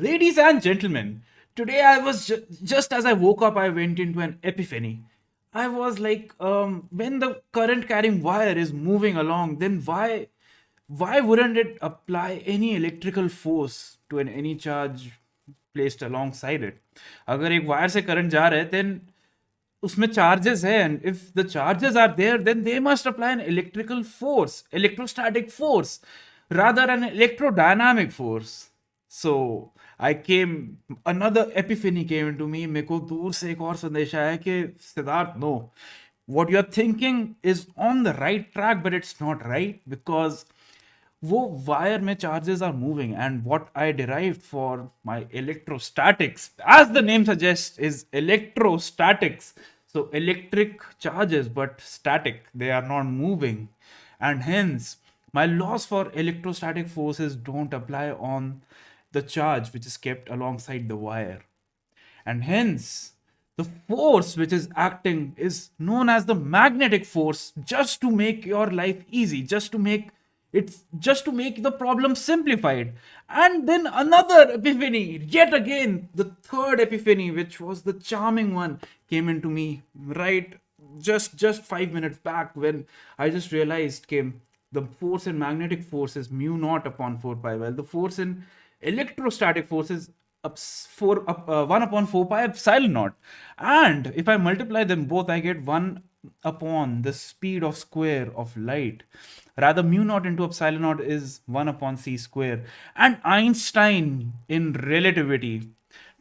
Ladies and gentlemen, today I was just as I woke up, I went into an epiphany. I was like, when the current carrying wire is moving along, then why wouldn't it apply any electrical force to any charge placed alongside it? अगर एक wire से current जा रहा है, then उसमें charges है, and if the charges are there, then they must apply an electrical force, electrostatic force, rather an electrodynamic force. So another epiphany came into me. मेरे को दूर से एक और संदेश आया कि Siddharth, no, what you're thinking is on the right track, but it's not right, because वो वायर में charges are moving, and what I derived for my electrostatics, as the name suggests, is electrostatics. So electric charges, but static, they are not moving, and hence my laws for electrostatic forces don't apply on the charge which is kept alongside the wire. And hence, the force which is acting is known as the magnetic force, just to make your life easy, just to make the problem simplified. And then another epiphany, yet again, the third epiphany, which was the charming one, came into me right just 5 minutes back, when I just realized came the force in magnetic force is mu naught upon 4 pi, while the force in electrostatic force is 1 upon 4 pi epsilon naught. And if I multiply them both, I get 1 upon the speed of square of light. Rather, mu naught into epsilon naught is 1 upon c square. And Einstein in relativity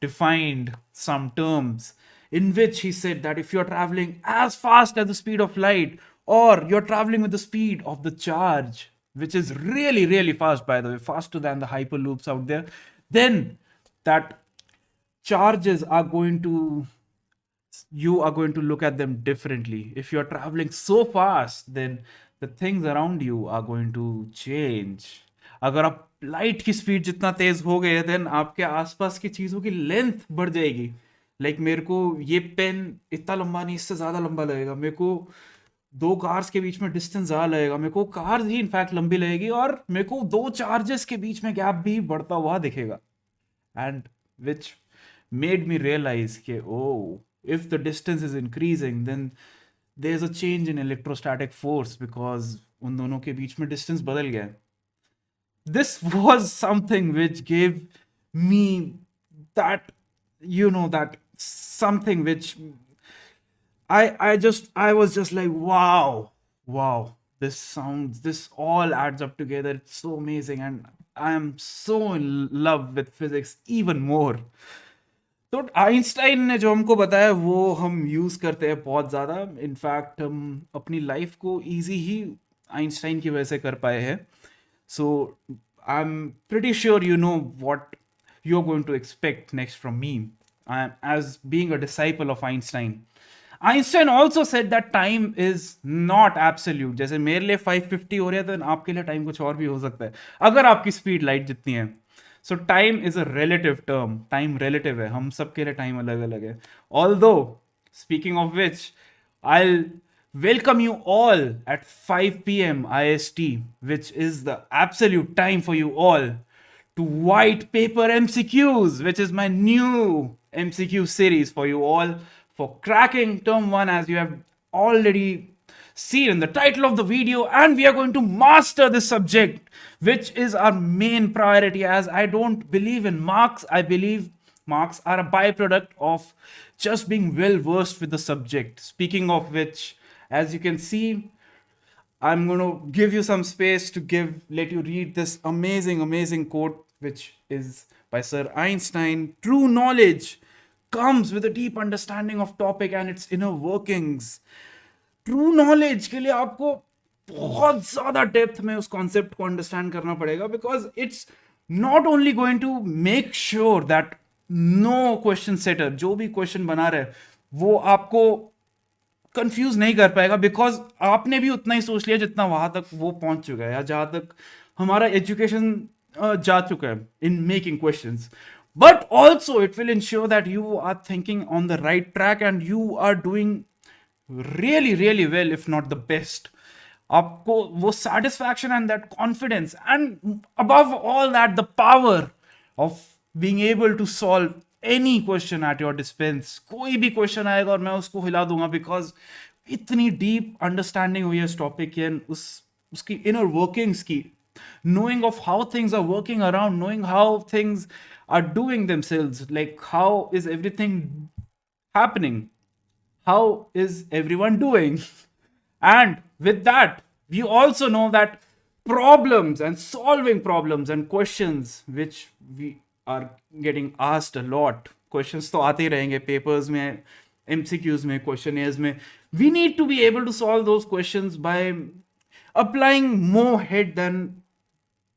defined some terms in which he said that if you're traveling as fast as the speed of light, or you're traveling with the speed of the charge, which is really, really fast, by the way, faster than the hyperloops out there, then that charges are going to, you are going to look at them differently. If you're traveling so fast, then the things around you are going to change. अगर आप light की speed जितना तेज हो गए, then आपके आसपास की चीज़ों की लेंथ बढ़ जाएगी. लाइक मेरे को ये पेन इतना लंबा नहीं, इससे ज़्यादा लंबा लगेगा. मेरे को 2 कार्स के बीच में डिस्टेंस ज़्यादा लगेगा. मेरे को कार ही इनफैक्ट लंबी लगेगी, और मेरे को 2 चार्जेस के बीच में गैप भी बढ़ता हुआ दिखेगा. And which made me realise कि if the distance is increasing, then there's a change in electrostatic force, because उन दोनों के बीच में distance बदल गया. This was something which gave me that, that something which I was just like, wow, this all adds up together. It's so amazing, and I am so in love with physics even more. तो Einstein ने जो हमको बताया वो हम use करते हैं बहुत ज़्यादा. इनफैक्ट हम अपनी लाइफ को इजी ही आइंस्टाइन की वजह से कर पाए हैं. So I am pretty sure you know what you are going to expect next from me as being a disciple of Einstein. Einstein also said that time is not absolute. जैसे मेरे लिए 550 हो रहा है, तो आपके लिए टाइम कुछ और भी हो सकता है, अगर आपकी स्पीड लाइट जितनी है. So time is a relative term. Time relative है, हम सबके लिए time अलग अलग है. Although, speaking of which, I'll welcome you all at 5 p.m. IST, which is the absolute time for you all to white paper MCQs, which is my new MCQ series for you all for cracking term 1, as you have already seen in the title of the video. And we are going to master this subject, which is our main priority, as I don't believe in marks. I believe marks are a byproduct of just being well versed with the subject. Speaking of which, as you can see, I'm going to give you some space to let you read this amazing quote, which is by Sir Einstein. True knowledge comes with a deep understanding of topic and its inner workings. True knowledge के लिए आपको बहुत ज़्यादा depth में उस concept को understand करना पड़ेगा, because it's not only going to make sure that no question setter जो भी क्वेश्चन बना रहे वो आपको कंफ्यूज नहीं कर पाएगा, बिकॉज आपने भी उतना ही सोच लिया जितना वहां तक वो पहुंच चुका है, या जहां तक हमारा एजुकेशन जा चुका है in making questions. But also it will ensure that you are thinking on the right track and you are doing really well, if not the best. आपको वो satisfaction and that confidence, and above all that, the power of being able to solve any question at your dispense. कोई भी question आएगा और मैं उसको हिला दूंगा, because इतनी deep understanding हुई है इस topic की and उसकी inner workings की, knowing of how things are working around, knowing how things are doing themselves, like how is everything happening, how is everyone doing. And with that, we also know that problems and solving problems and questions which we are getting asked a lot, questions तो आते ही रहेंगे papers में, MCQs में, questionnaires में. We need to be able to solve those questions by applying more head than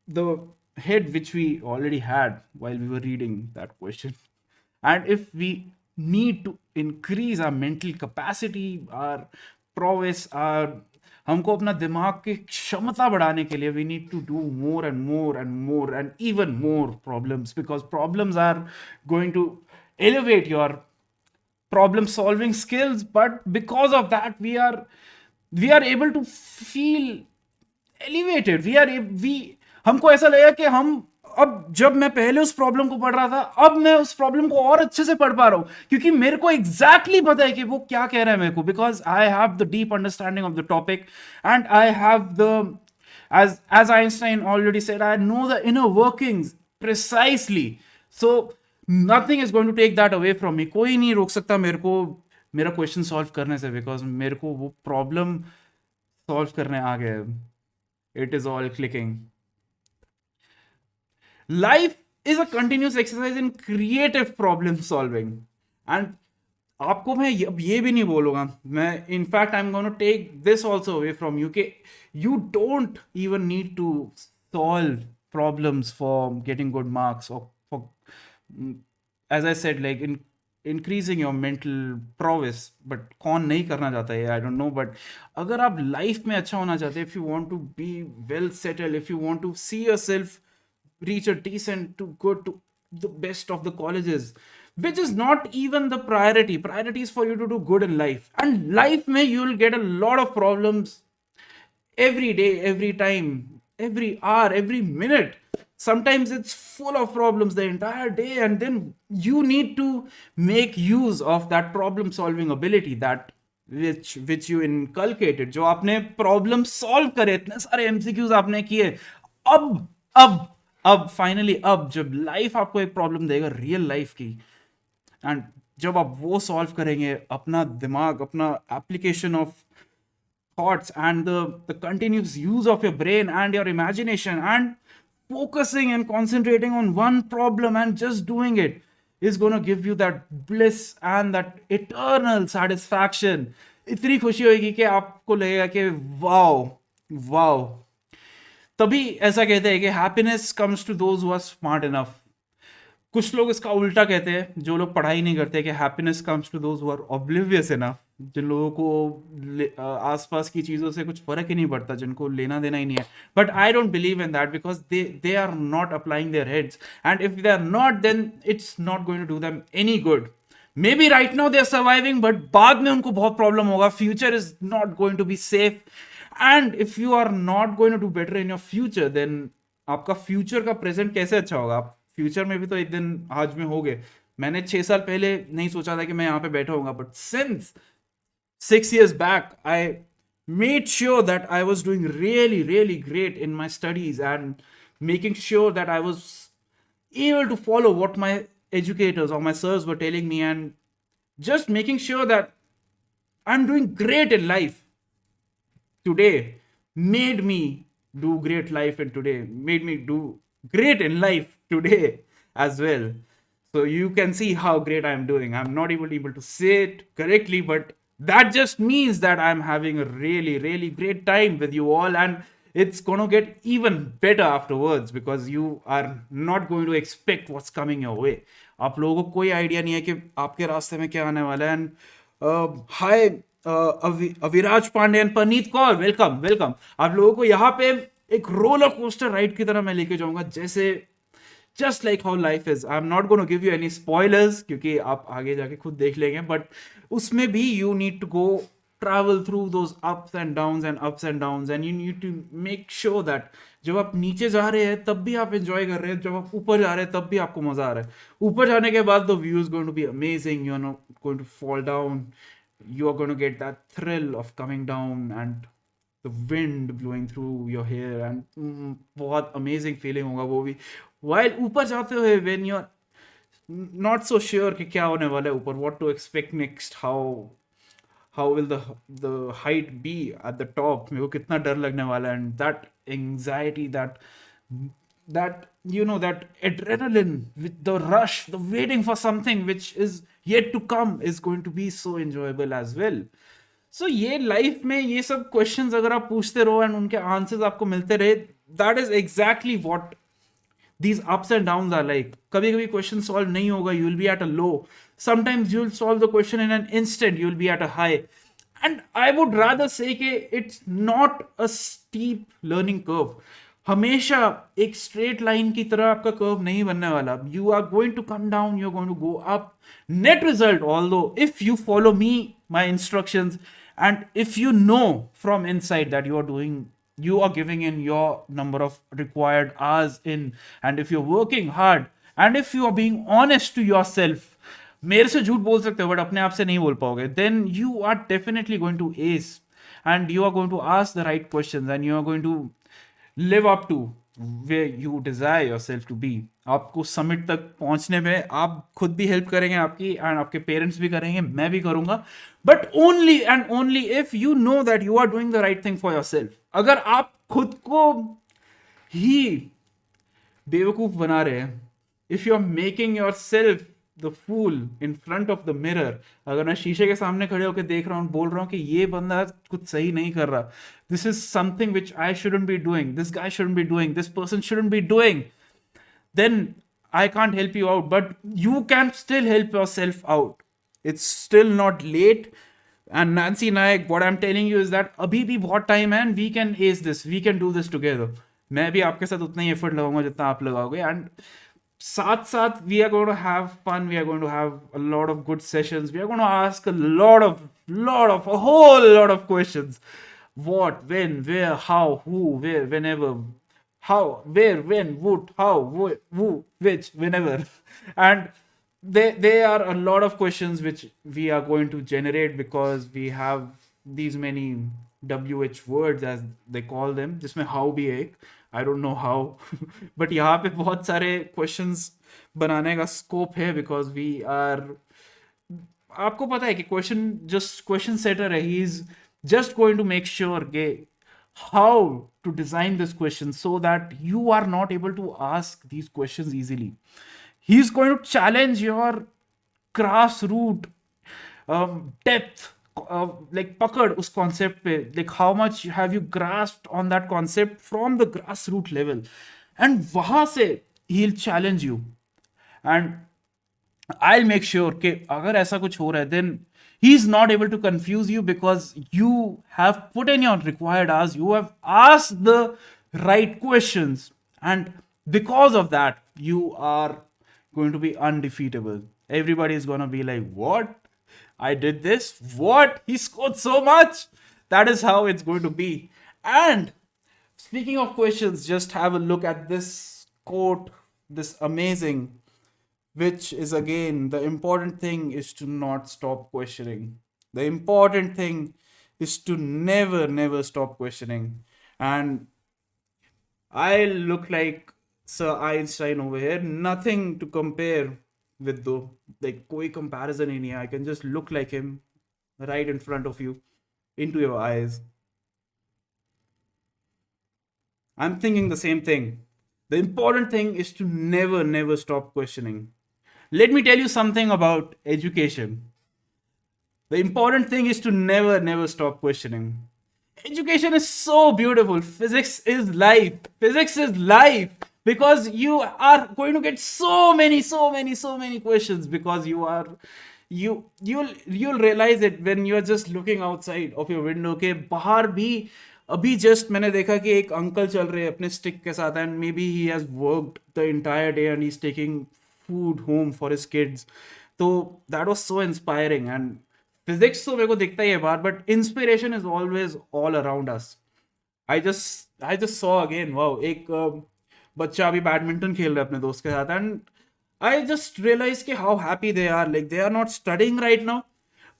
the head which we already had while we were reading that question. And if we need to increase our mental capacity, our prowess, our हमको अपना दिमाग की क्षमता बढ़ाने के लिए we need to do more and more and more and even more problems, because problems are going to elevate your problem solving skills. But because of that, we are able to feel elevated. हमको ऐसा लगा कि हम अब जब मैं पहले उस प्रॉब्लम को पढ़ रहा था, अब मैं उस प्रॉब्लम को और अच्छे से पढ़ पा रहा हूं, क्योंकि मेरे को एग्जैक्टली पता है कि वो क्या कह रहा है मेरे को, because I have the deep understanding of the topic and I have the as Einstein already said, I know the inner workings precisely. So nothing is going to take that away from me. कोई नहीं रोक सकता मेरे को मेरा question solve करने से, because मेरे को वो प्रॉब्लम सॉल्व करने आ गया. It is all clicking. Life is a continuous exercise in creative problem solving. And आपको मैं अब ये भी नहीं बोलूँगा, मैं in fact I'm going to take this also away from you, कि you don't even need to solve problems for getting good marks or for, as I said, like in increasing your mental prowess. But कौन नहीं करना चाहता है, I don't know. But अगर आप life में अच्छा होना चाहते हैं, if you want to be well settled, if you want to see yourself reach a decent to go to the best of the colleges, which is not even the priority. Priority is for you to do good in life. And life may you will get a lot of problems every day, every time, every hour, every minute. Sometimes it's full of problems the entire day, and then you need to make use of that problem solving ability that which you inculcated. जो आपने problem solve करे, इतने सारे MCQs आपने किए, अब finally अब जब लाइफ आपको एक प्रॉब्लम देगा रियल लाइफ की, एंड जब आप वो सॉल्व करेंगे, अपना दिमाग, अपना application of thoughts and the continuous use of your brain and your imagination and focusing and concentrating on one problem and just doing it is going to give you that bliss and that eternal satisfaction. इतनी खुशी होगी कि आपको लगेगा कि wow. तभी ऐसा कहते हैं कि happiness comes to those who are smart enough. कुछ लोग इसका उल्टा कहते हैं, जो लोग पढ़ाई नहीं करते, कि happiness comes to those who are oblivious enough, जिन लोगों को आसपास की चीज़ों से कुछ फर्क ही नहीं पड़ता, जिनको लेना देना ही नहीं है. But I don't believe in that, because they are not applying their heads, and if they are not, then it's not going to do them any good. Maybe right now they are surviving, but बाद में उनको बहुत problem होगा. Future is not going to be safe. And if you are not going to do better in your future, then आपका future का present कैसे अच्छा होगा? आप फ्यूचर में भी तो एक दिन आज में हो गए. मैंने 6 साल पहले नहीं सोचा था कि मैं यहाँ पे बैठा होगा, but since 6 years back I made sure that I was doing really great in my studies and making sure that I was able to follow what my educators or my sirs were telling me, and just making sure that I'm doing great in life. Today made me do great life, and today made me do great in life today as well. So you can see how great I am doing. I'm not even able to say it correctly, but that just means that I'm having a really great time with you all, and it's going to get even better afterwards, because you are not going to expect what's coming your way. आप लोगों को कोई idea नहीं है कि आपके रास्ते में क्या आने वाला है. And hi Aviraj Pandey and Parneet Kaur, welcome. आप लोगों को यहाँ पे एक रोलर कोस्टर राइड की तरह मैं लेके जाऊंगा, जैसे just like how life is. I am not going to give you any spoilers, क्योंकि आप आगे जाके खुद देख लेंगे, बट उसमें भी you need to go travel through those ups and downs and ups and downs, and you need to make sure that जब आप नीचे जा रहे हैं तब भी आप enjoy कर रहे हैं, जब आप ऊपर जा रहे हैं तब भी आपको मजा आ रहा है. ऊपर जाने के बाद the view is going to be amazing, you are not going to fall down, you are going to get that thrill of coming down and the wind blowing through your hair, and बहुत amazing feeling होगा वो भी. While ऊपर जाते हुए when you are not so sure कि क्या होने वाला है ऊपर, what to expect next, how will the height be at the top, मेरे को कितना डर लगने वाला है, and that anxiety, that you know, that adrenaline with the rush, the waiting for something which is yet to come is going to be so enjoyable as well. So ये life में ये सब क्वेश्चंस अगर आप पूछते रहो and उनके answers आपको मिलते रहे, that is exactly what these ups and downs are like. कभी कभी क्वेश्चन सॉल्व नहीं होगा, you will be at a low. Sometimes you will solve the question in an instant, you will be at a high. And I would rather say कि it's not a steep learning curve. हमेशा एक straight line की तरह आपका curve नहीं बनने वाला. You are going to come down, you are going to go up. Net result, although if you follow me, my instructions, and if you know from inside that you are giving in your number of required hours in, and if you're working hard, and if you are being honest to yourself, मेरे से झूठ बोल सकते हो but अपने आप से नहीं बोल पाओगे, then you are definitely going to ace, and you are going to ask the right questions, and you are going to live up to where you desire yourself to be. आपको summit तक पहुंचने में आप खुद भी help करेंगे आपकी, and आपके पेरेंट्स भी करेंगे, मैं भी करूंगा, but only and only if you know that you are doing the right thing for yourself. अगर आप खुद को ही बेवकूफ बना रहे हैं, if you are making yourself the fool in front of the mirror, अगर मैं शीशे के सामने खड़े होकर देख रहा हूँ, बोल रहा हूँ कि ये बंदा कुछ सही नहीं कर रहा, this is something which I shouldn't be doing, this guy shouldn't be doing, this person shouldn't be doing, then I can't help you out, but you can still help yourself out. It's still not late. And Nancy Naik, what I'm telling you is that abhi bhi bahut time hai, and we can ace this, we can do this together. मैं भी आपके साथ उतना ही effort लगाऊंगा जितना आप लगाओगे, and साथ साथ we are going to have fun, we are going to have a lot of good sessions, we are going to ask a a whole lot of questions. What, when, where, how, who, where, whenever, how, where, when, would, how, who, which, whenever. And there are a lot of questions which we are going to generate because we have these many WH words as they call them, जिसमें how भी एक, I don't know how, but यहाँ पे बहुत सारे questions बनाने का scope है because we are, आपको पता है कि question setter है, he is just going to make sure कि how to design this question so that you are not able to ask these questions easily. He's going to challenge your grassroots depth, like pakad us concept pe, like how much have you grasped on that concept from the grassroots level, and wahan se he'll challenge you, and I'll make sure कि अगर ऐसा कुछ हो रहा है, then he's not able to confuse you because you have put in your required hours, you have asked the right questions, and because of that, you are going to be undefeatable. Everybody is going to be like, what? I did this? What? He scored so much? That is how it's going to be. And speaking of questions, just have a look at this quote, this amazing, which is again, the important thing is to not stop questioning. The important thing is to never stop questioning. And I look like Sir Einstein over here, nothing to compare with though, like koi comparison in here. I can just look like him right in front of you, into your eyes. I'm thinking the same thing. The important thing is to never stop questioning. Let me tell you something about education. The important thing is to never stop questioning. Education is so beautiful. Physics is life. Physics is life because you are going to get so many questions because you'll realize it when you are just looking outside of your window के बाहर भी अभी just मैंने देखा कि एक uncle चल रहे हैं अपने स्टिक के साथ, and may be he has worked the entire day and he is taking food home for his kids. So that was so inspiring, and physics तो मेरे को दिखता ही है बाहर, but inspiration is always all around us. I just saw again, wow, एक बच्चा अभी badminton खेल रहा है अपने दोस्त के साथ, एंड आई जस्ट रियलाइज कि how happy they are. Like they are not studying right now,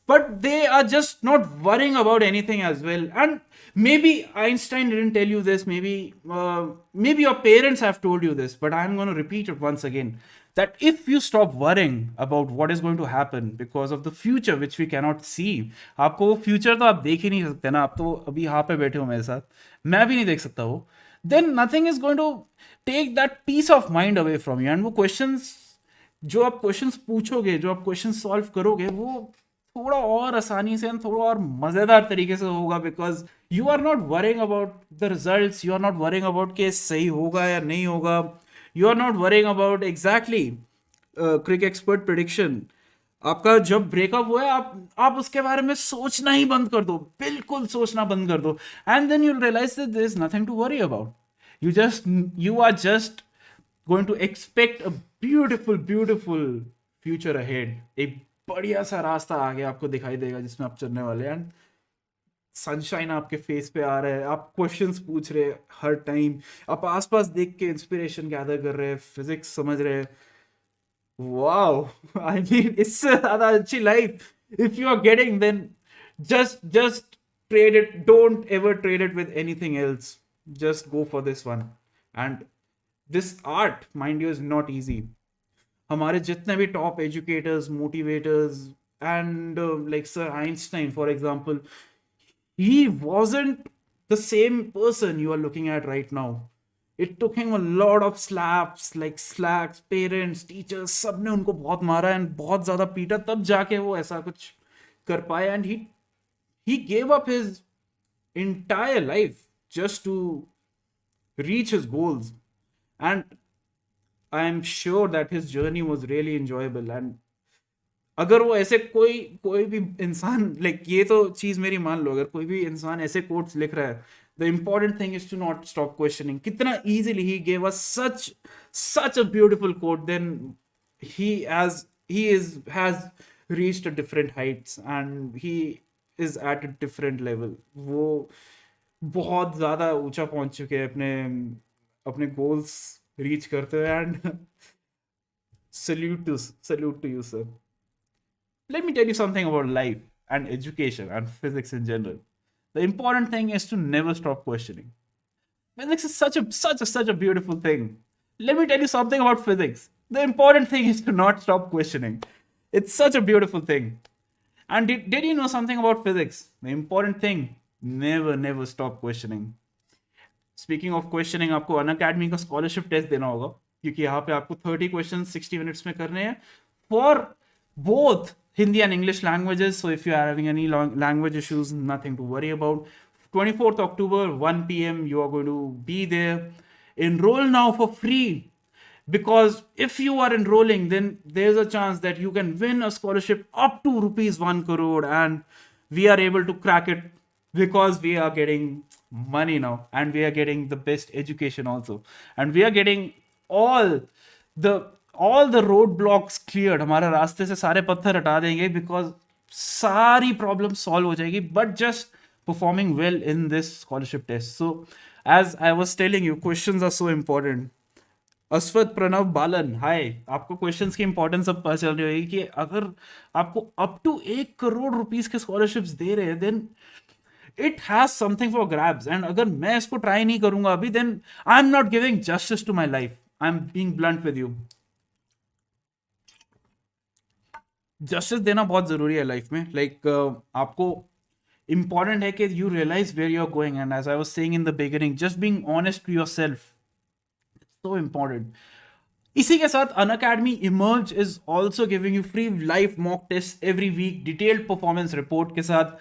but they are just not worrying about anything as well. And maybe Einstein didn't tell you this, maybe your parents have told you this, but I'm going to repeat it once again, that if you stop worrying about what is going to happen because of the future which we cannot see, आपको वो future तो आप देख ही नहीं सकते ना, आप तो अभी यहाँ पे बैठे हो मेरे साथ, मैं भी नहीं देख सकता वो, then nothing is going to take that peace of mind away from you. And वो questions, जो आप क्वेश्चंस पूछोगे, जो आप क्वेश्चन सॉल्व करोगे, वो थोड़ा और आसानी से और थोड़ा और मजेदार तरीके से होगा, because you are not worrying about the results, you are not worrying about कि सही होगा या नहीं होगा, you are not worrying about exactly crick expert prediction. आपका जब ब्रेकअप हुआ है, आप उसके बारे में सोचना ही बंद कर दो, बिल्कुल सोचना बंद कर दो, and then you realise that there is nothing to worry about. You are just going to expect a beautiful future ahead. एक बढ़िया सा रास्ता आगे आपको दिखाई देगा जिसमें आप चलने वाले हैं, एंड सनशाइन आपके फेस पे आ रहा है, आप क्वेश्चंस पूछ रहे हैं हर टाइम, आप आसपास देख के इंस्पिरेशन गैदर कर रहे हैं, फिजिक्स समझ रहे हैं. वाओ, आई मीन इससे ज्यादा अच्छी life if you are getting, then just trade it, don't ever trade it with anything else, just go for this one. And this art, mind you, is not easy. हमारे जितने भी top educators, motivators, and like sir Einstein for example, he wasn't the same person you are looking at right now. It took him a lot of slaps, like slacks, parents, teachers, सबने उनको बहुत मारा and बहुत ज्यादा पीटा, तब जाके वो ऐसा कुछ कर पाए. And he gave up his entire life just to reach his goals. And I am sure that his journey was really enjoyable. And अगर वो ऐसे कोई भी इंसान, लाइक ये तो चीज मेरी मान लो, अगर कोई भी इंसान ऐसे कोट्स लिख रहा है, the important thing is to not stop questioning. कितना easily he gave us such a beautiful quote, then he has reached a different heights and he is at a different level. वो बहुत ज्यादा ऊंचा पहुंच चुके हैं अपने गोल्स रीच करते हुए, and salute to you, sir. Let me tell you something about life and education and physics in general. The important thing is to never stop questioning. Physics is such a beautiful thing. Let me tell you something about physics. The important thing is to not stop questioning. It's such a beautiful thing. And did you know something about physics? The important thing, never stop questioning. Speaking of questioning, आपको Unacademy का scholarship test देना होगा, क्योंकि यहाँ पे आपको 30 questions 60 minutes में करने हैं for both Hindi and English languages. So if you are having any language issues, nothing to worry about. 24th October, 1 p.m. you are going to be there. Enroll now for free, because if you are enrolling, then there's a chance that you can win a scholarship up to rupees 1 crore, and we are able to crack it because we are getting money now, and we are getting the best education also, and we are getting all the roadblocks cleared. हमारे रास्ते से सारे पत्थर हटा देंगे, because सारी problem solve हो जाएगी, but just performing well in this scholarship test. So as I was telling you, questions are so important. Ashwath Pranav Balan, hi, आपको क्वेश्चंस की इंपॉर्टेंस अब पता चल रही होगी कि अगर आपको अप टू 1 करोड़ रुपीस के स्कॉलरशिप्स दे रहे हैं, then it has something for grabs. And अगर मैं इसको ट्राई नहीं करूंगा अभी, then I am not giving justice to my life. I am being blunt with you. Justice देना बहुत जरूरी है लाइफ में. लाइक आपको इंपॉर्टेंट है कि you realise where you are going, and as I was saying in the beginning, just being honest to yourself, so important. इसी के साथ Unacademy Emerge is also giving you free live mock tests every week, detailed performance report के साथ.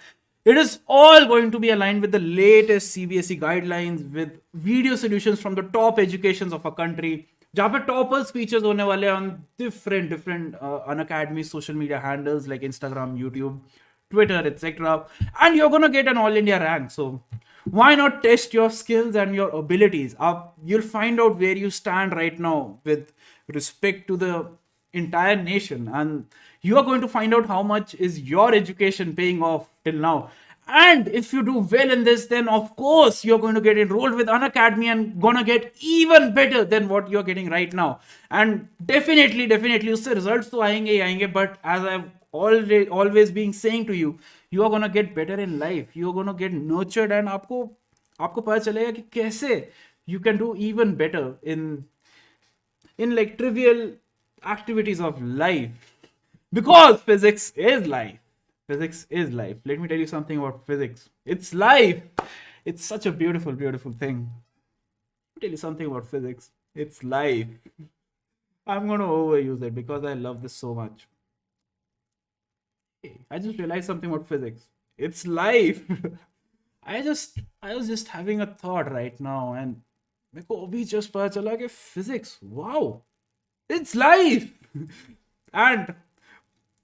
It is all going to be aligned with the latest CBSE guidelines, with video solutions from the top educations of our country, जहाँ पे toppers features होने वाले हैं on different Unacademy social media handles like Instagram, YouTube, Twitter, etc. And you're gonna get an all India rank. So why not test your skills and your abilities? You'll find out where you stand right now with respect to the entire nation, and you are going to find out how much is your education paying off till now. And if you do well in this, then of course you're going to get enrolled with Unacademy and gonna get even better than what you're getting right now. And definitely उससे results तो आएंगे ही आएंगे, but as I've always been saying to you, you are gonna get better in life, you're gonna get nurtured, and आपको पता चलेगा कि कैसे you can do even better in like trivial activities of life, because physics is life. Physics is life. Let me tell you something about physics. It's life. It's such a beautiful, beautiful thing. Let me tell you something about physics. It's life. I'm going to overuse it because I love this so much. Hey, I just realized something about physics. It's life. I was just having a thought right now, and मेरे को अभी just पता चला कि physics, wow, it's life. And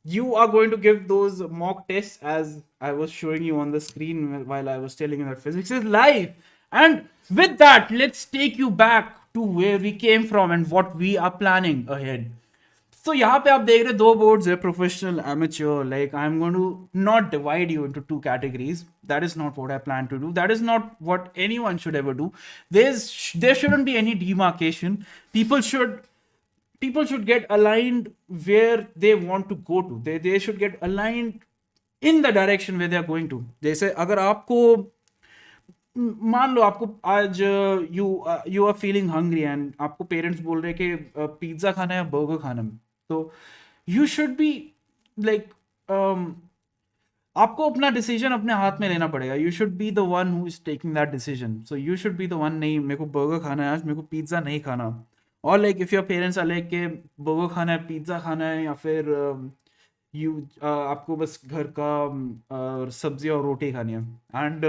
you are going to give those mock tests as I was showing you on the screen while I was telling you that physics is life. And with that, let's take you back to where we came from and what we are planning ahead. So यहाँ पे आप देख रहे दो boards है, professional, amateur. Like, I'm going to not divide you into two categories. That is not what I plan to do. That is not what anyone should ever do. There shouldn't be any demarcation. People should get aligned where they want to go to. They should get aligned in the direction where they are going to. जैसे अगर आपको मान लो आपको आज you are feeling hungry and आपको parents बोल रहे कि पिज्जा खाना है या बर्गर खाना है, तो you should be like आपको अपना डिसीजन अपने हाथ में लेना पड़ेगा. You should be the one who is taking that decision. So you should be the one, नहीं मेरे को बर्गर खाना है आज, मेरे को पिज्जा नहीं खाना. और like if your parents are like के बर्गर खाना है, पिज्जा खाना है, या फिर आपको बस घर का सब्जी और रोटी खानी है, एंड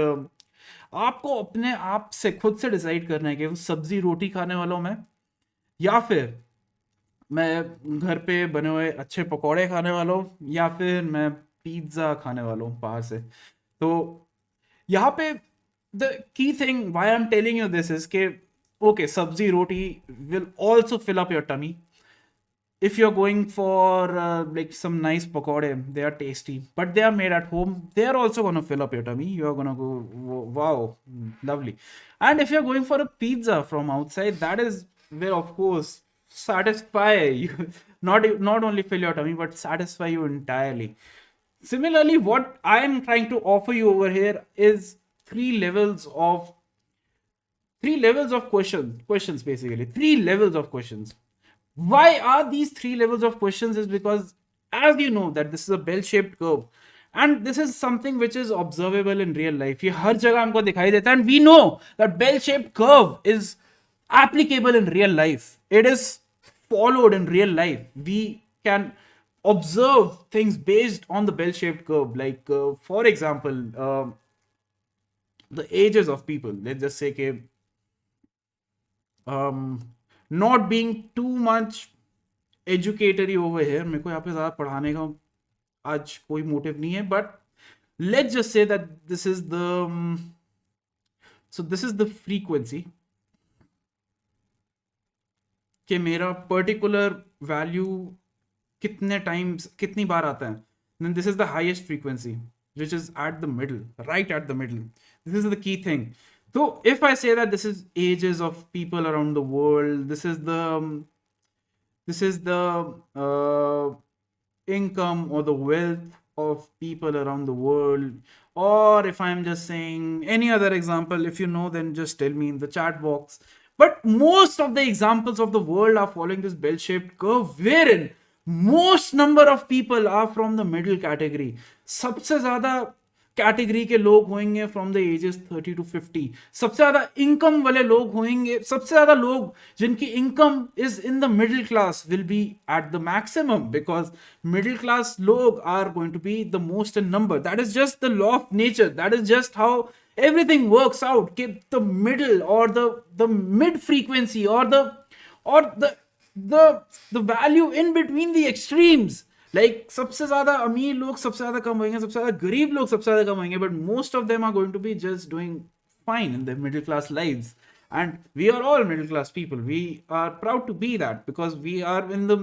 आपको अपने आप से खुद से डिसाइड करना है कि वो सब्जी रोटी खाने वाला हूँ मैं, या फिर मैं घर पे बने हुए अच्छे पकौड़े खाने वाला हूँ, या फिर मैं पिज्ज़ा खाने वाला हूँ बाहर से. तो यहाँ पे the key thing why I am telling you this is के okay, sabzi roti will also fill up your tummy. If you're going for like some nice pakode, they are tasty, but they are made at home. They are also going to fill up your tummy. You're going to go, wow, lovely. And if you're going for a pizza from outside, that is where, of course, satisfy you. Not only fill your tummy, but satisfy you entirely. Similarly, what I'm trying to offer you over here is three levels of questions basically. Three levels of questions. Why are these three levels of questions? Is because, as you know, that this is a bell-shaped curve, and this is something which is observable in real life. ये हर जगह हमको दिखाई देता है, and we know that bell-shaped curve is applicable in real life. It is followed in real life. We can observe things based on the bell-shaped curve. Like, for example, the ages of people. Let's just say कि not being too much educatory over here. मेरे को यहाँ पे ज़्यादा पढ़ाने का आज कोई मोटिव नहीं है, but let's just say that this is the frequency कि मेरा particular value कितने times, कितनी बार आता है. Then this is the highest frequency, which is at the middle, right at the middle. This is the key thing. So if I say that this is ages of people around the world, this is the income or the wealth of people around the world, or if I'm just saying any other example, if you know, then just tell me in the chat box. But most of the examples of the world are following this bell-shaped curve, wherein most number of people are from the middle category. सबसे ज़्यादा category के लोग होंगे from the edges 30 to 50. सबसे ज़्यादा income वाले लोग होंगे, सबसे ज़्यादा लोग जिनकी income is in the middle class will be at the maximum, because middle class लोग are going to be the most in number. That is just the law of nature. That is just how everything works out. कि the middle or the mid frequency or the value in between the extremes, like सबसे ज्यादा अमीर लोग सबसे ज्यादा कम होंगे, सबसे ज्यादा गरीब लोग सबसे ज्यादा कम होंगे, but most of them are going to be just doing fine in their middle class lives. And we are all middle class people. We are proud to be that, because we are in the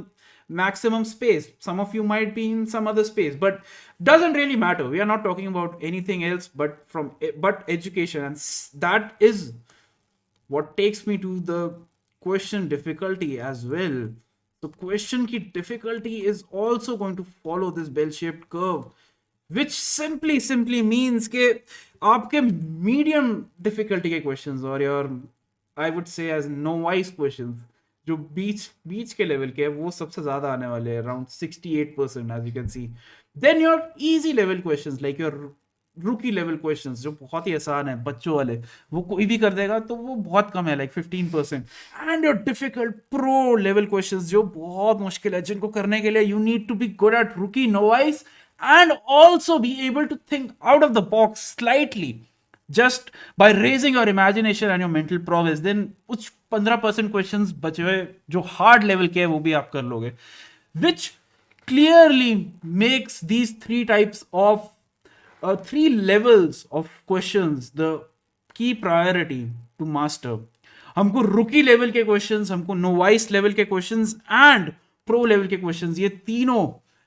maximum space. Some of you might be in some other space, but doesn't really matter. We are not talking about anything else but education, and that is what takes me to the question difficulty as well. So question की difficulty is also going to follow this bell-shaped curve, which simply means कि आपके medium difficulty के questions और your I would say as novice questions जो बीच के level के है वो सबसे ज्यादा आने वाले हैं, around 68% as you can see. Then your easy level questions like your रूकी लेवल क्वेश्चंस जो बहुत ही आसान है बच्चों वाले, वो कोई भी कर देगा, तो वो बहुत कम है, like 15%. And your difficult pro level questions जो बहुत मुश्किल है, जिनको करने के लिए you need to be good at rookie novice and also be able to think out of the box slightly just by raising your imagination and your mental prowess. Then कुछ 15% questions बचे हुए जो hard level के है वो भी आप कर लोगे, which clearly makes these three levels of questions the key priority to master. हमको rookie level के questions, हमको novice level के questions and pro level के questions, ये तीनों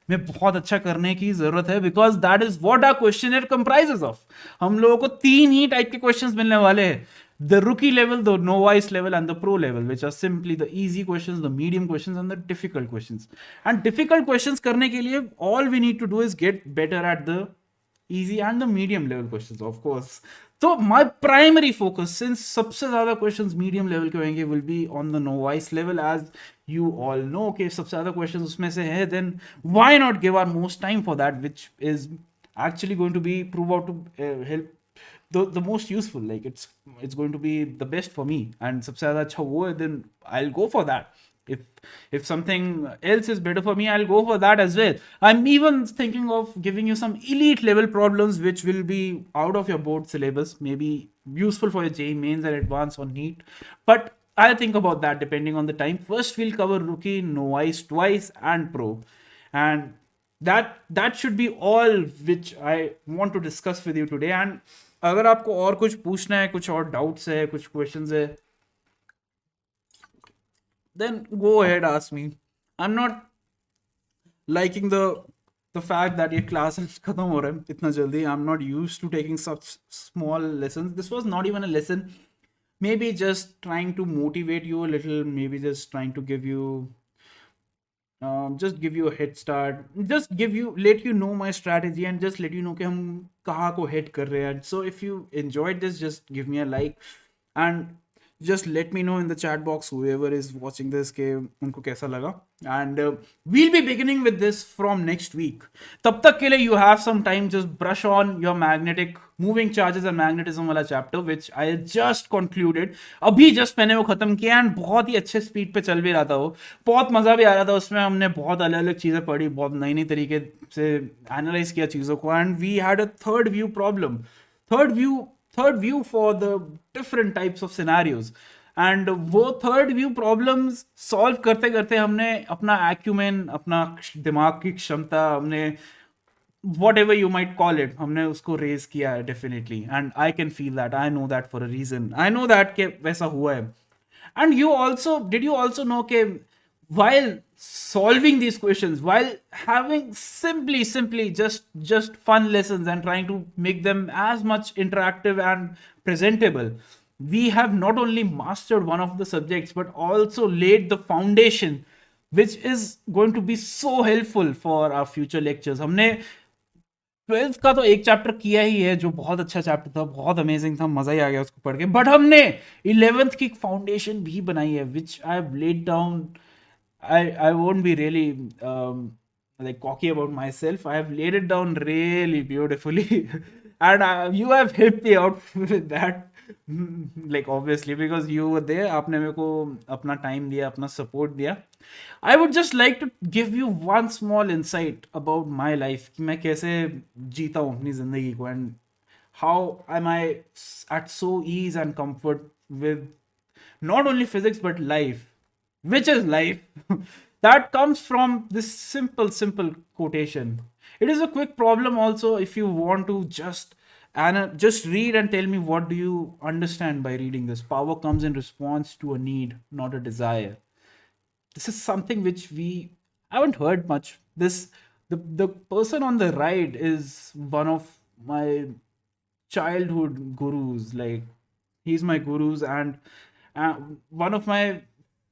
में बहुत अच्छा करने की जरूरत है, because that is what our questioner comprises of. हम लोगों को 3 ही टाइप के क्वेश्चंस मिलने वाले हैं, the rookie level, the novice level and the pro level, which are simply the easy questions, the medium questions and the difficult questions. And difficult questions करने के लिए all we need to do is get better at the easy and the medium level questions, of course. So my primary focus, since सबसे ज़्यादा questions medium level के होंगे, will be on the novice level, as you all know कि सबसे ज़्यादा questions उसमें से है, then why not give our most time for that, which is actually going to be prove out to help the most useful, like it's going to be the best for me, and सबसे ज़्यादा अच्छा वो है, then I'll go for that. If something else is better for me, I'll go for that as well. I'm even thinking of giving you some elite level problems which will be out of your board syllabus, maybe useful for your JEE mains and advanced or NEET, but I'll think about that depending on the time. First we'll cover rookie, novice, twice and pro, and that should be all which I want to discuss with you today. And अगर आपको और कुछ पूछना है, कुछ और doubts है, कुछ क्वेश्चंस है, then go ahead, ask me. I'm not liking the fact that ये classes खत्म हो रहे हैं इतना जल्दी. I'm not used to taking such small lessons. This was not even a lesson. Maybe just trying to motivate you a little. Maybe just trying to give you a head start. Just let you know my strategy and just let you know कि हम कहाँ को head कर रहे हैं. So if you enjoyed this, just give me a like and just let me know in the chat box, whoever is watching this, के उनको कैसा लगा. And we'll be beginning with this from next week. तब तक के लिए you have some time, just brush on your magnetic moving charges and magnetism वाला chapter which I just concluded. अभी just मैंने वो खत्म किया and बहुत ही अच्छे स्पीड पे चल भी रहा था वो, बहुत मजा भी आ रहा था उसमें. हमने बहुत अलग अलग चीज़ें पढ़ी, बहुत नई नई तरीके से एनालाइज किया चीज़ों को, and we had a third view problem, third view for the different types of scenarios. And वो third view problems solve करते करते हमने अपना acumen, अपना दिमाग की क्षमता, हमने whatever you might call it, हमने उसको raise किया है definitely. And I can feel that. I know that for a reason. I know that कि वैसा हुआ है. And did you also know कि while solving these questions, while having simply just fun lessons and trying to make them as much interactive and presentable, we have not only mastered one of the subjects but also laid the foundation which is going to be so helpful for our future lectures. हमने 12th का तो एक chapter किया ही है जो बहुत अच्छा chapter था, बहुत अमेजिंग था, मजा ही आ गया उसको पढ़ के, बट हमने 11th की फाउंडेशन भी बनाई है which I have laid down. I won't be really like cocky about myself. I have laid it down really beautifully and you have helped me out with that. Like obviously because you were there, आपने मेरे को अपना time दिया, अपना support दिया. I would just like to give you one small insight about my life कि मैं कैसे जीता हूँ अपनी जिंदगी को, and how am I at so ease and comfort with not only physics but life, which is life. That comes from this simple quotation. It is a quick problem also if you want to just read and tell me what do you understand by reading this. Power comes in response to a need, not a desire. This is something which we I haven't heard much. The person on the right is one of my childhood gurus. Like, he's my gurus, and uh, one of my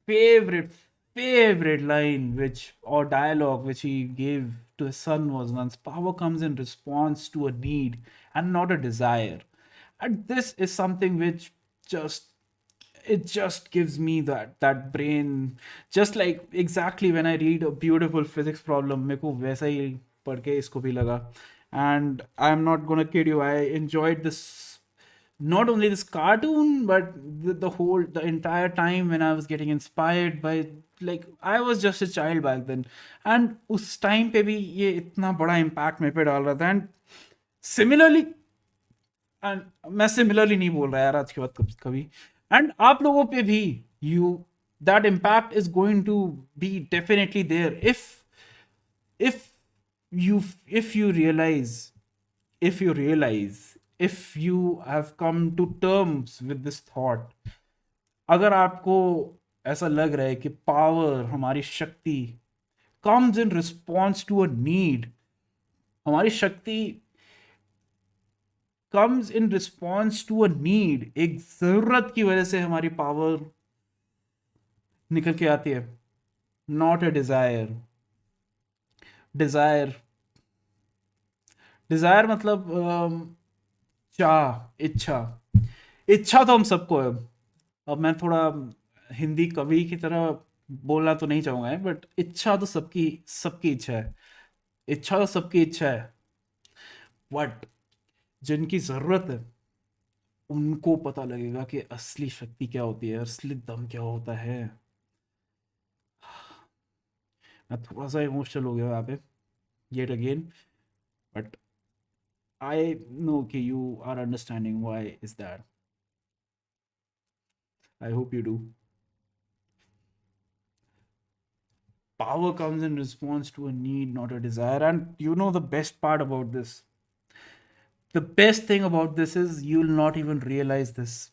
favorite favorite line, which or dialogue which he gave to his son was once: "Power comes in response to a need and not a desire." And this is something which just it just gives me that brain, just like exactly when I read a beautiful physics problem, मेरे को वैसा ही पढ़ के इसको भी लगा. And I'm not gonna kid you, I enjoyed this, not only this cartoon, but the entire time when I was getting inspired by, like, I was just a child back then, and उस time पे भी ये इतना बड़ा impact मेरे पे डाल रहा था. And similarly, एंड मैं सिमिलरली नहीं बोल रहा यार आज के बाद कभी, एंड आप लोगों पे भी, you that impact is going to be definitely there if you if you realize if you realize if you have come to terms with this thought. अगर आपको ऐसा लग रहा है कि पावर, हमारी शक्ति, comes in response to a need, हमारी शक्ति comes in response to a need, एक जरूरत की वजह से हमारी पावर निकल के आती है, not a desire. desire मतलब चाह, इच्छा तो हम सबको है. अब मैं थोड़ा हिंदी कवि की तरह बोलना तो नहीं चाहूंगा, बट इच्छा तो सबकी सबकी इच्छा है. बट जिनकी जरूरत है उनको पता लगेगा कि असली शक्ति क्या होती है, असली दम क्या होता है. मैं थोड़ा सा इमोशनल हो गया यहाँ पे yet again, but I know कि you are understanding why is that. I hope you do. Power comes in response to a need, not a desire. And you know the best part about this? The best thing about this is you will not even realize this.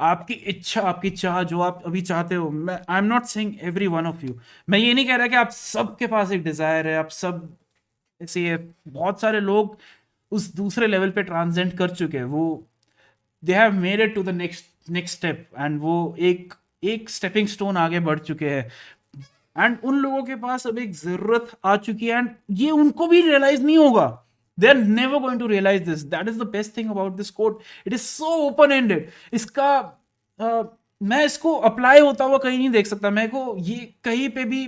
आपकी इच्छा, आपकी चाह, जो आप अभी चाहते हो, मैं आई am not saying every one of you, मैं ये नहीं कह रहा कि आप सबके पास एक डिजायर है, आप सब ऐसे. बहुत सारे लोग उस दूसरे लेवल पे ट्रांसेंड कर चुके हैं, वो they have made it to the next step, and वो एक स्टेपिंग स्टोन आगे बढ़ चुके हैं. एंड उन लोगों के पास अब एक जरूरत आ चुकी है, एंड ये उनको भी रियलाइज नहीं होगा. They are never going to realize this. That is the best thing about this quote. It is so open-ended. इसका मैं इसको अप्लाई होता हुआ कहीं नहीं देख सकता. मेरे को ये कहीं पे भी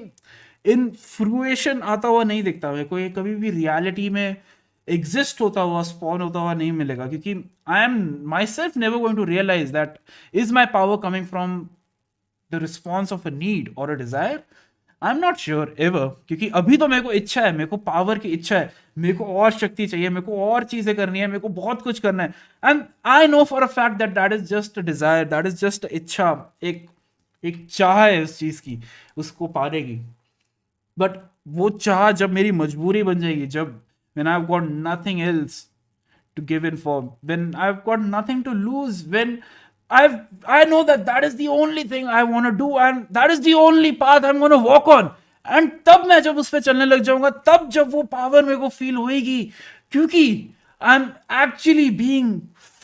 इन फ्रूएशन आता हुआ नहीं दिखता. मेरे को ये कभी भी रियलिटी में एग्जिस्ट होता हुआ, स्पॉन होता हुआ नहीं मिलेगा, क्योंकि I am myself never going to realise that is my power coming from the response of a need और a desire. I am not sure ever, क्योंकि अभी तो मेरे को इच्छा है, मेरे को पावर की इच्छा है, मेरे को और शक्ति चाहिए, मेरे को और चीजें करनी है, मेरे को बहुत कुछ करना है. And I know for a fact that that is just a desire, that is just इच्छा, एक चाह है उस चीज की, उसको पाने की. बट वो चाह जब मेरी मजबूरी बन जाएगी, जब when I've got nothing else to give in for, when I've got nothing to lose, when I know that that is the only thing I want to do, and that is the only path I'm going to walk on. And तब मैं जब उस पर चलने लग जाऊंगा, तब जब वो पावर मेरे को फील होएगी, क्योंकि I'm actually being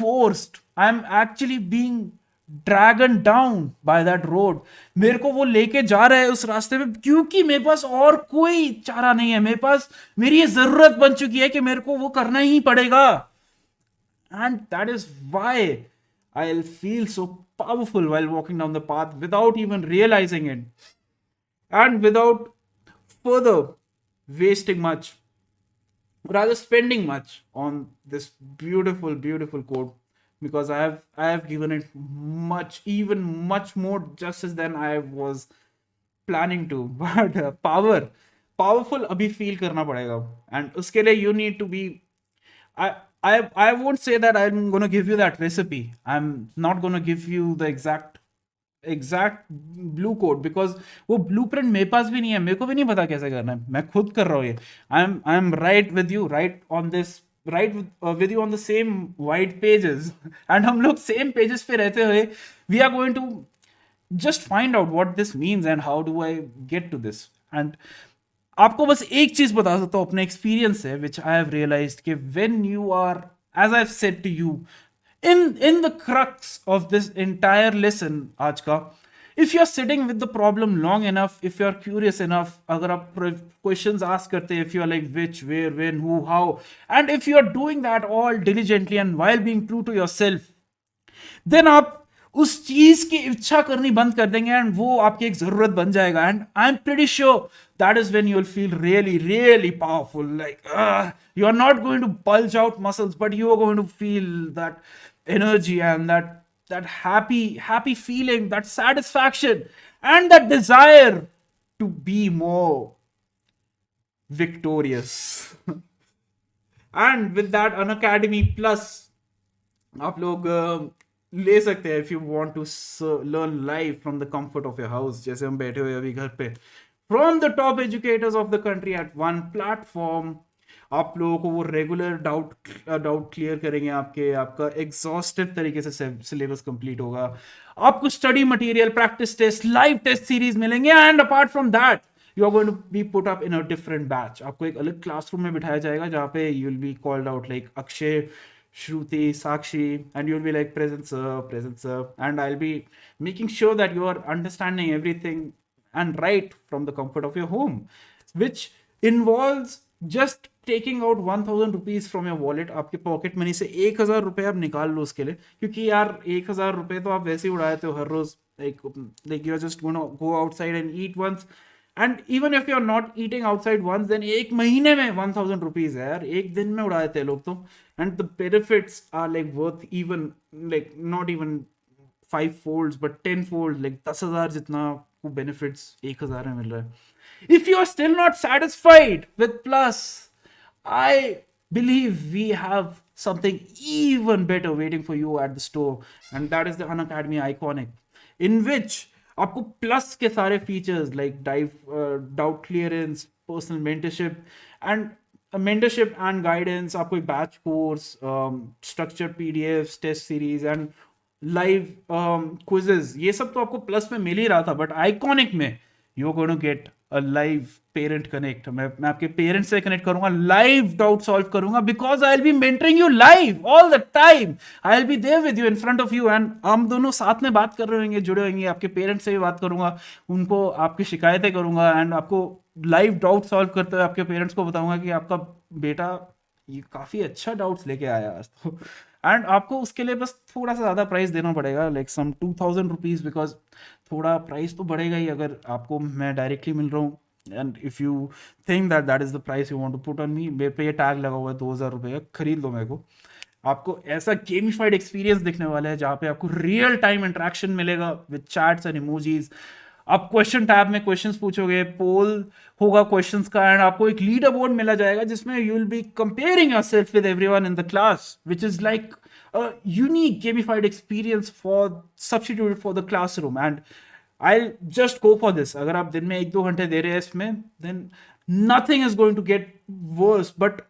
forced, I'm actually being dragged down by that road. मेरे को वो लेके जा रहा है उस रास्ते पे, क्योंकि मेरे पास और कोई चारा नहीं है. मेरे पास मेरी ये जरूरत बन चुकी है कि मेरे को वो करना ही पड़ेगा. And that is why I'll feel so powerful while walking down the path without even realizing it, and without further wasting much, rather spending much on this beautiful, beautiful quote, because I have given it even much more justice than I was planning to. But powerful अभी feel करना पड़ेगा, and उसके लिए you need to be. I won't say that I'm going to give you that recipe. I'm not going to give you the exact blue code, because वो blueprint मेरे पास भी नहीं है, मेरे को भी नहीं पता कैसे करना है. मैं खुद कर रहा हूँ ये. I'm right with you, right on this, right with you on the same white pages. And हम लोग same pages पे रहते हुए, we are going to just find out what this means and how do I get to this. And आपको बस एक चीज बता सकता हूं अपने एक्सपीरियंस से, विच आई हैव रियलाइज्ड कि when you are, as I have said to you in the crux of this entire lesson आज का, if you're sitting with the problem long enough, if you're curious enough, अगर आप questions ask करते हैं, if you're like which, where, when, who, how, and if you're doing that all diligently and while being true to yourself, then आप उस चीज की इच्छा करनी बंद कर देंगे एंड वो आपकी एक जरूरत बन जाएगा. And I am pretty sure that is when you will feel really really powerful. Like you are not going to bulge out muscles, but you are going to feel that energy and that happy feeling, that satisfaction and that desire to be more victorious. And with that, Unacademy Plus आप लोग ले सकते हैं if you want to learn live from the comfort of your house, जैसे हम बैठे हुए अभी घर पे, from the top educators of the country at one platform. आप लोगों को वो रेगुलर डाउट क्लियर करेंगे, आपका एग्जॉस्टिव तरीके से सिलेबस कंप्लीट होगा, आपको study material, practice test, live test series मिलेंगे. And apart from that you are going to be put up in a different batch. आपको एक अलग क्लासरूम में बिठाया जाएगा जहाँ पे you will be called out like Akshay, Shruti, Sakshi, and you'll be like, present sir, and I'll be making sure that you are understanding everything and right from the comfort of your home, which involves just taking out 1000 rupees from your wallet. आपके pocket money से 1000 रुपए आप निकाल लो उसके लिए, क्योंकि यार 1000 रुपए तो आप वैसे ही उड़ाते हो हर रोज. like you are just going to go outside and eat once, and even if you are not eating outside once, then एक महीने में 1000 rupees है यार, एक दिन में उड़ा देते हैं लोग तो. And the benefits are like worth even like not even 5 folds but 10 folds, like 10,000 जितना को benefits 1000 में मिल रहा है. If you are still not satisfied with Plus, I believe we have something even better waiting for you at the store, and that is the Unacademy Iconic, in which आपको plus के सारे features like doubt clearance, personal mentorship and guidance, आपको एक batch course, structured PDF, test series and live quizzes, ये सब तो आपको plus में मिल ही रहा था. बट आइकॉनिक में you are going to get a live parent connect. मैं आपके पेरेंट्स से कनेक्ट करूंगा, लाइव डाउट सॉल्व करूंगा, because I will be mentoring you live all the time. I will be there with you in front of you, and हम दोनों साथ में बात कर रहे होंगे, जुड़े होंगे. आपके पेरेंट्स से भी बात करूंगा, उनको आपकी शिकायतें करूंगा, एंड आपको लाइव डाउट सॉल्व करते हुए आपके पेरेंट्स को बताऊंगा कि आपका बेटा ये काफी अच्छा डाउट्स लेके आया आज तो. एंड आपको उसके लिए बस थोड़ा सा ज्यादा प्राइस देना पड़ेगा, लाइक सम 2000 रुपीज, बिकॉज थोड़ा प्राइस तो बढ़ेगा ही अगर आपको मैं डायरेक्टली मिल रहा हूँ. And if you think that is the price you want to put on me, मेरे पे ये टैग लगा हुआ है 2000 रुपये का, खरीद लो मेरे को. आपको ऐसा गेमिफाइड एक्सपीरियंस दिखने वाला है जहाँ पे आपको रियल टाइम इंटरेक्शन मिलेगा विद चैट्स एंड इमोजीज. आप क्वेश्चन टैब में क्वेश्चंस पूछोगे, पोल होगा क्वेश्चंस का, एंड आपको एक लीडर बोर्ड मिला जाएगा जिसमें you will B comparing yourself with everyone in the class, which is like a unique gamified experience for substituted for the classroom. And I just go for this. अगर आप दिन में 1-2 घंटे दे रहे हैं इसमें, then nothing is going to get worse, but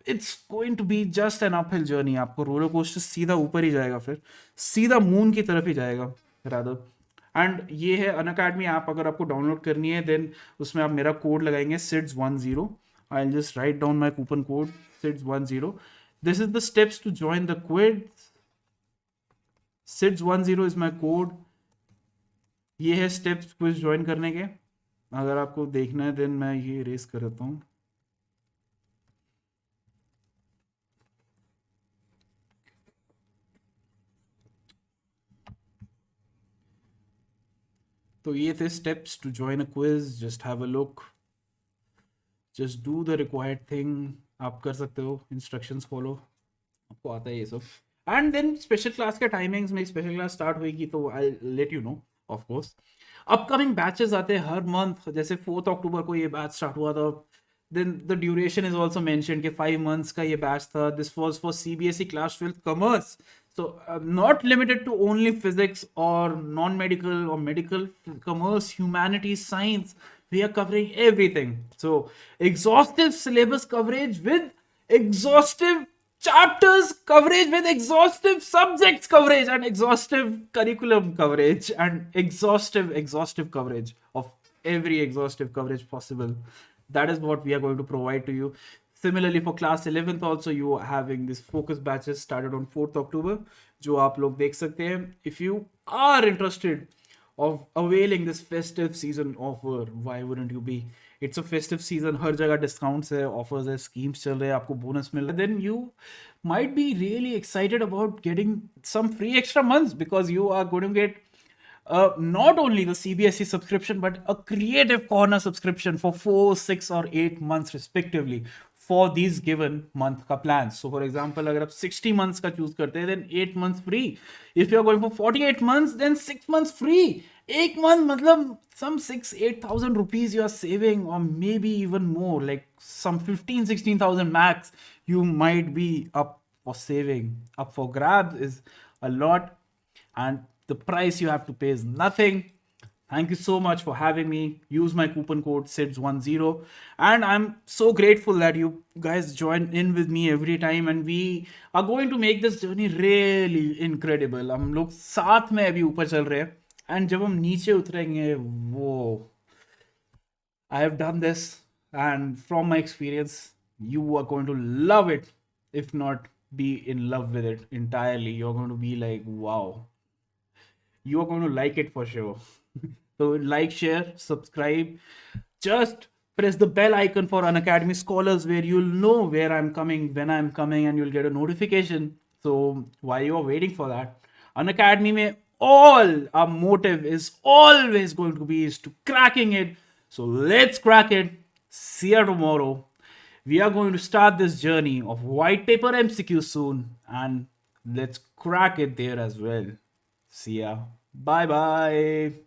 it's going to be just an uphill journey. आपको roller coaster सीधा ऊपर ही जाएगा, फिर सीधा मून की तरफ ही जाएगा रादर. एंड ये है अनअकैडमी ऐप. अगर आपको डाउनलोड करनी है, देन उसमें आप मेरा कोड लगाएंगे SIDS10. I will just write down my coupon code SIDS10. This is the steps to join the quiz. SIDS10 is my code. ये है स्टेप्स क्विज ज्वाइन करने के. अगर आपको देखना है, देन मैं ये रेस कर देता हूँ. तो ये थे steps to join a quiz. Just have a look, just do the required thing. आप कर सकते हो, इंस्ट्रक्शंस फॉलो, आपको आता है ये सब. एंड देन स्पेशल क्लास के टाइमिंग्स में स्पेशल क्लास स्टार्ट होगी तो I let you know. Of course upcoming batches आते हैं हर मंथ. जैसे 4 अक्टूबर को ये बैच स्टार्ट हुआ था. Then the duration is also mention कि 5 months का ये बैच था. This was for CBSE class 12 commerce. So not limited to only physics or non-medical or medical, commerce, humanities, science. We are covering everything. So exhaustive syllabus coverage with exhaustive chapters coverage with exhaustive subjects coverage and exhaustive curriculum coverage and exhaustive coverage of every exhaustive coverage possible. That is what we are going to provide to you. Similarly for class 11th also, you are having this focus batches started on 4th October, जो आप लोग देख सकते हैं. If you are interested of availing this festive season offer, why wouldn't you be? It's a festive season, हर जगह discounts है, offers है, schemes चल रहे हैं, आपको bonus मिल रहा है. Then you might be really excited about getting some free extra months, because you are going to get not only the CBSE subscription, but a Creative Corner subscription for 4, 6 or 8 months respectively for these given month ka plans. So for example, agar aap 60 months ka choose karte hain, then 8 months free. If you are going for 48 months, then 6 months free. एक month matlab some 6,000-8,000 rupees you are saving, or maybe even more, like some 15,000-16,000 max you might be up for saving. Up for grabs is a lot, and the price you have to pay is nothing. Thank you so much for having me. Use my coupon code SIDS10, and I'm so grateful that you guys join in with me every time, and we are going to make this journey really incredible. हम लोग साथ में अभी ऊपर चल रहे हैं, and जब हम नीचे उतरेंगे, वो I have done this, and from my experience, you are going to love it. If not be in love with it entirely, you're going to be like, wow. You are going to like it for sure. So like, share, subscribe. Just press the bell icon for Unacademy Scholars, where you'll know where I'm coming, when I'm coming, and you'll get a notification. So while you are waiting for that, Unacademy mein all our motive is always going to be is to cracking it. So let's crack it. See you tomorrow. We are going to start this journey of white paper MCQ soon, and let's crack it there as well. See ya. Bye bye.